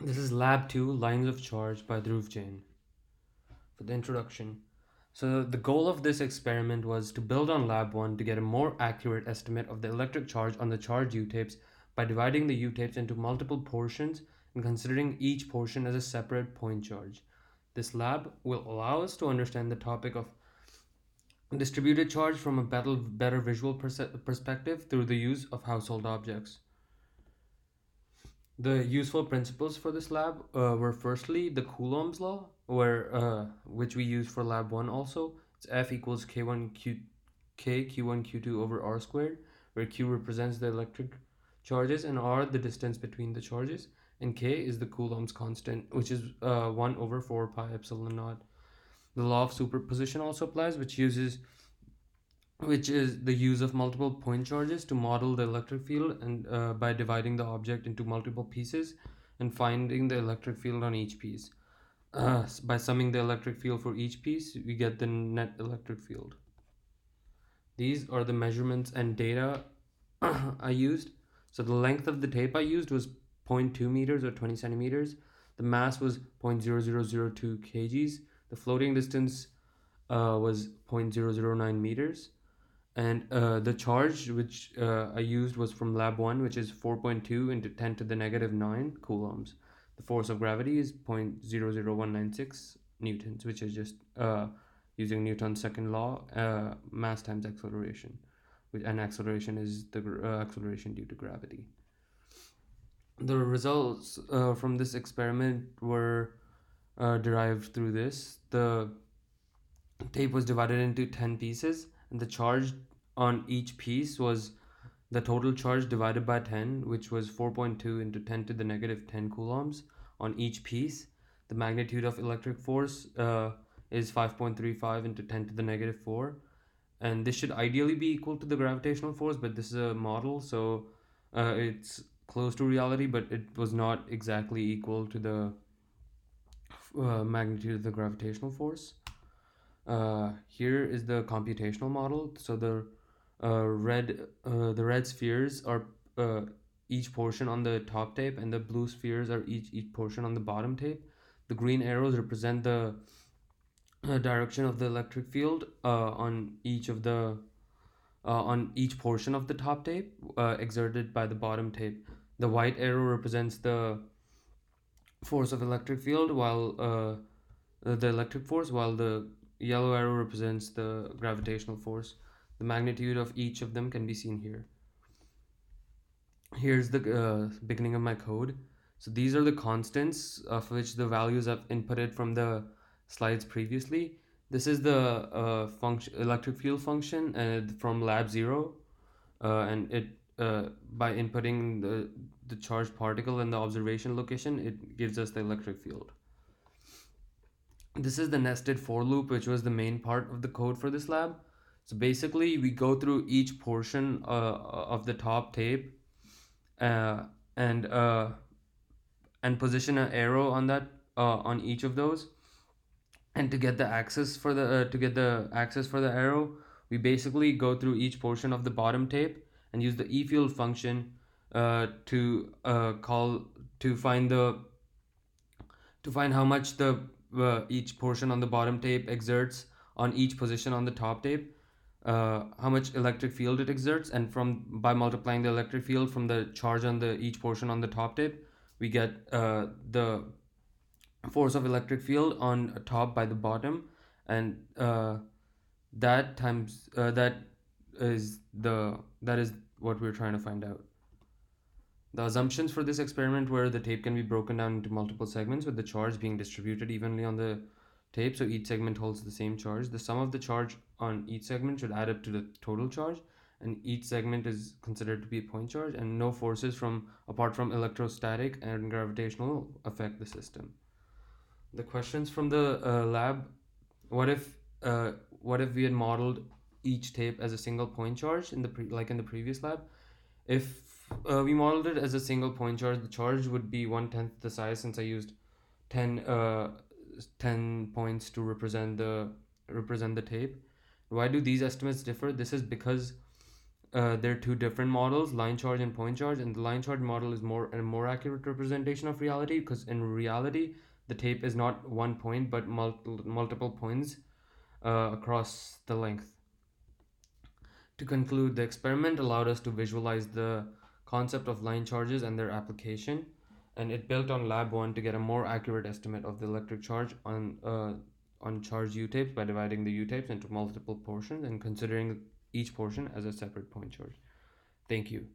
This is Lab 2, Lines of Charge by Dhruv Jain. For the introduction. So, the goal of this experiment was to build on Lab 1 to get a more accurate estimate of the electric charge on the charged U tapes by dividing the U tapes into multiple portions and considering each portion as a separate point charge. This lab will allow us to understand the topic of distributed charge from a better visual perspective through the use of household objects. The useful principles for this lab were firstly the Coulomb's law, which we use for lab one also. It's F equals Q1 Q2 over R squared, where Q represents the electric charges and R the distance between the charges, and K is the Coulomb's constant, which is 1 over 4 pi epsilon naught. The law of superposition also applies, which is the use of multiple point charges to model the electric field and by dividing the object into multiple pieces and finding the electric field on each piece. By summing the electric field for each piece, we get the net electric field. These are the measurements and data I used. So the length of the tape I used was 0.2 meters or 20 centimeters. The mass was 0.0002 kgs. The floating distance was 0.009 meters. And the charge which I used was from lab 1, which is 4.2 into 10 to the negative 9 coulombs. The force of gravity is 0.00196 newtons, which is just using Newton's second law, mass times acceleration, and acceleration is the acceleration due to gravity. The results from this experiment were derived through this. The tape was divided into 10 pieces, and the charge on each piece was the total charge divided by 10, which was 4.2 into 10 to the negative 10 coulombs on each piece. The magnitude of electric force is 5.35 into 10 to the negative 4. And this should ideally be equal to the gravitational force, but this is a model, so it's close to reality, but it was not exactly equal to the magnitude of the gravitational force. Here is the computational model. So the red spheres are each portion on the top tape, and the blue spheres are each portion on the bottom tape. The green arrows represent the direction of the electric field on each portion of the top tape exerted by the bottom tape. The white arrow represents the force of electric field, while the electric force, while the yellow arrow represents the gravitational force. The magnitude of each of them can be seen here. Here's the beginning of my code. So these are the constants of which the values I've inputted from the slides previously. This is the electric field function from lab 0, and it by inputting the charged particle in the observation location, it gives us the electric field. This is the nested for loop, which was the main part of the code for this lab. So basically, we go through each portion of the top tape uh, and uh, and position an arrow on that on each of those. And to get the access for the arrow, we basically go through each portion of the bottom tape and use the e field function to call to find the to find how much the each portion on the bottom tape exerts on each position on the top tape, how much electric field it exerts, and from by multiplying the electric field from the charge on the each portion on the top tape, we get the force of electric field on top by the bottom, and that is what we're trying to find out. The assumptions for this experiment were the tape can be broken down into multiple segments with the charge being distributed evenly on the tape, so each segment holds the same charge. The sum of the charge on each segment should add up to the total charge, and each segment is considered to be a point charge, and no forces from apart from electrostatic and gravitational affect the system. The questions from the lab: what if we had modeled each tape as a single point charge in like in the previous lab? If we modeled it as a single point charge, the charge would be 1/10 the size, since I used 10 points to represent the tape. Why do these estimates differ? This is because There are two different models, line charge and point charge, and the line charge model is a more accurate representation of reality, because in reality the tape is not one point but multiple points across the length. To conclude, the experiment allowed us to visualize the concept of line charges and their application, and it built on Lab 1 to get a more accurate estimate of the electric charge on charged U-tapes by dividing the U-tapes into multiple portions and considering each portion as a separate point charge. Thank you.